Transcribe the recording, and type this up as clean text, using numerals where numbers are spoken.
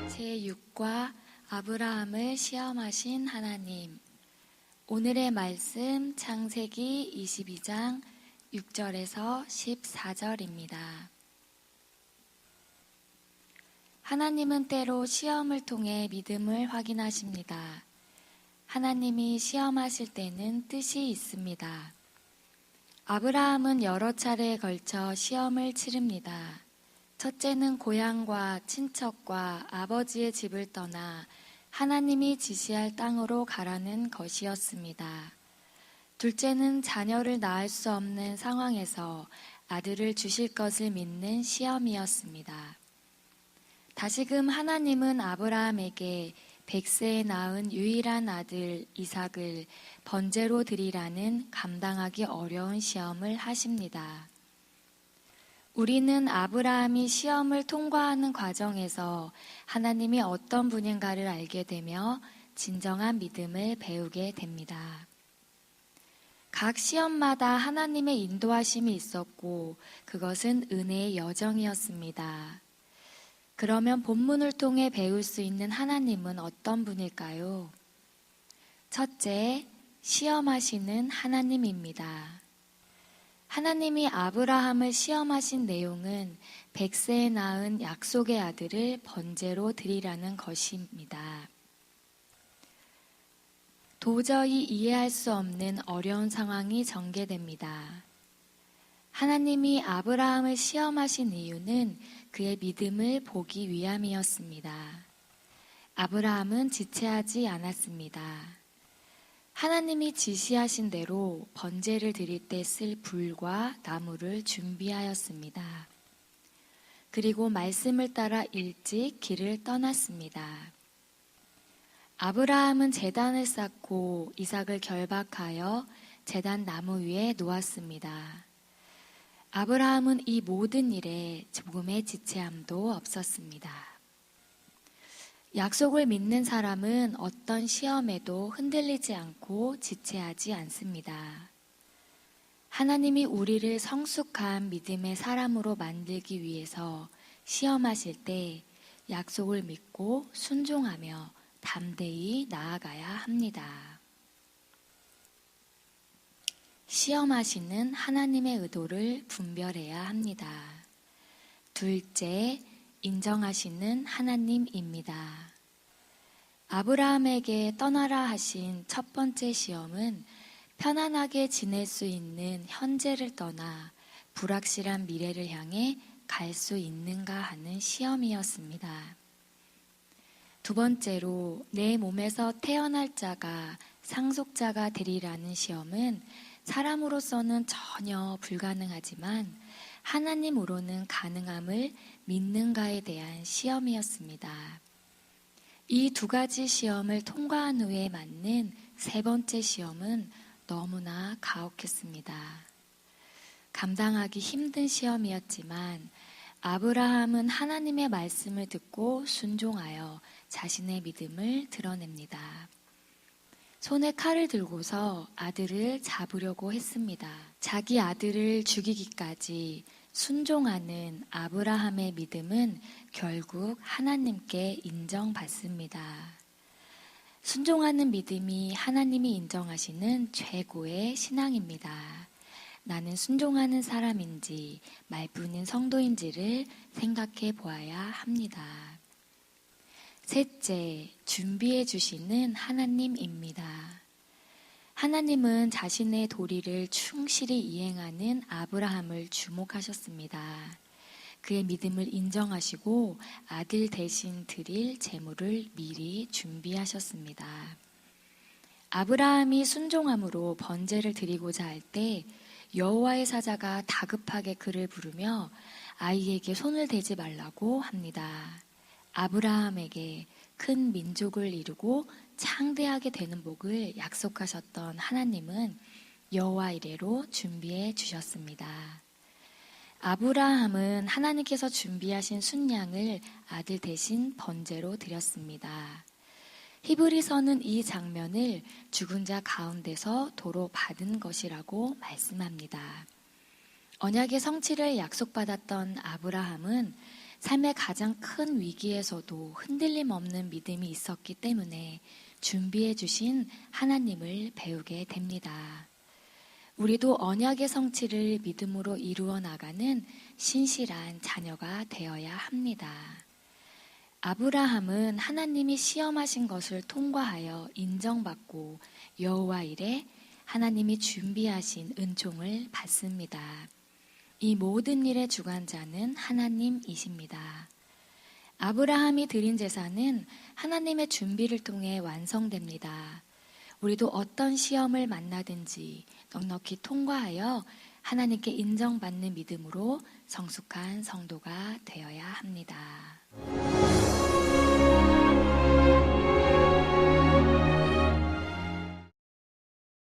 제6과 아브라함을 시험하신 하나님. 오늘의 말씀 창세기 22장 6절에서 14절입니다. 하나님은 때로 시험을 통해 믿음을 확인하십니다. 하나님이 시험하실 때는 뜻이 있습니다. 아브라함은 여러 차례에 걸쳐 시험을 치릅니다. 첫째는 고향과 친척과 아버지의 집을 떠나 하나님이 지시할 땅으로 가라는 것이었습니다. 둘째는 자녀를 낳을 수 없는 상황에서 아들을 주실 것을 믿는 시험이었습니다. 다시금 하나님은 아브라함에게 100세에 낳은 유일한 아들 이삭을 번제로 드리라는 감당하기 어려운 시험을 하십니다. 우리는 아브라함이 시험을 통과하는 과정에서 하나님이 어떤 분인가를 알게 되며 진정한 믿음을 배우게 됩니다. 각 시험마다 하나님의 인도하심이 있었고 그것은 은혜의 여정이었습니다. 그러면 본문을 통해 배울 수 있는 하나님은 어떤 분일까요? 첫째, 시험하시는 하나님입니다. 하나님이 아브라함을 시험하신 내용은 100세에 낳은 약속의 아들을 번제로 드리라는 것입니다. 도저히 이해할 수 없는 어려운 상황이 전개됩니다. 하나님이 아브라함을 시험하신 이유는 그의 믿음을 보기 위함이었습니다. 아브라함은 지체하지 않았습니다. 하나님이 지시하신 대로 번제를 드릴 때 쓸 불과 나무를 준비하였습니다. 그리고 말씀을 따라 일찍 길을 떠났습니다. 아브라함은 제단을 쌓고 이삭을 결박하여 제단 나무 위에 놓았습니다. 아브라함은 이 모든 일에 조금의 지체함도 없었습니다. 약속을 믿는 사람은 어떤 시험에도 흔들리지 않고 지체하지 않습니다. 하나님이 우리를 성숙한 믿음의 사람으로 만들기 위해서 시험하실 때 약속을 믿고 순종하며 담대히 나아가야 합니다. 시험하시는 하나님의 의도를 분별해야 합니다. 둘째, 인정하시는 하나님입니다. 아브라함에게 떠나라 하신 첫 번째 시험은 편안하게 지낼 수 있는 현재를 떠나 불확실한 미래를 향해 갈 수 있는가 하는 시험이었습니다. 두 번째로 내 몸에서 태어날 자가 상속자가 되리라는 시험은 사람으로서는 전혀 불가능하지만 하나님으로는 가능함을 믿는가에 대한 시험이었습니다. 이 두 가지 시험을 통과한 후에 맞는 세 번째 시험은 너무나 가혹했습니다. 감당하기 힘든 시험이었지만 아브라함은 하나님의 말씀을 듣고 순종하여 자신의 믿음을 드러냅니다. 손에 칼을 들고서 아들을 잡으려고 했습니다. 자기 아들을 죽이기까지 순종하는 아브라함의 믿음은 결국 하나님께 인정받습니다. 순종하는 믿음이 하나님이 인정하시는 최고의 신앙입니다. 나는 순종하는 사람인지 말뿐인 성도인지를 생각해 보아야 합니다. 셋째, 준비해 주시는 하나님입니다. 하나님은 자신의 도리를 충실히 이행하는 아브라함을 주목하셨습니다. 그의 믿음을 인정하시고 아들 대신 드릴 제물을 미리 준비하셨습니다. 아브라함이 순종함으로 번제를 드리고자 할 때 여호와의 사자가 다급하게 그를 부르며 아이에게 손을 대지 말라고 합니다. 아브라함에게 큰 민족을 이루고 창대하게 되는 복을 약속하셨던 하나님은 여호와 이레로 준비해 주셨습니다. 아브라함은 하나님께서 준비하신 순양을 아들 대신 번제로 드렸습니다. 히브리서는 이 장면을 죽은 자 가운데서 도로 받은 것이라고 말씀합니다. 언약의 성취를 약속받았던 아브라함은 삶의 가장 큰 위기에서도 흔들림 없는 믿음이 있었기 때문에 준비해 주신 하나님을 배우게 됩니다. 우리도 언약의 성취를 믿음으로 이루어 나가는 신실한 자녀가 되어야 합니다. 아브라함은 하나님이 시험하신 것을 통과하여 인정받고 여호와 일에 하나님이 준비하신 은총을 받습니다. 이 모든 일의 주관자는 하나님이십니다. 아브라함이 드린 제사는 하나님의 준비를 통해 완성됩니다. 우리도 어떤 시험을 만나든지 넉넉히 통과하여 하나님께 인정받는 믿음으로 성숙한 성도가 되어야 합니다.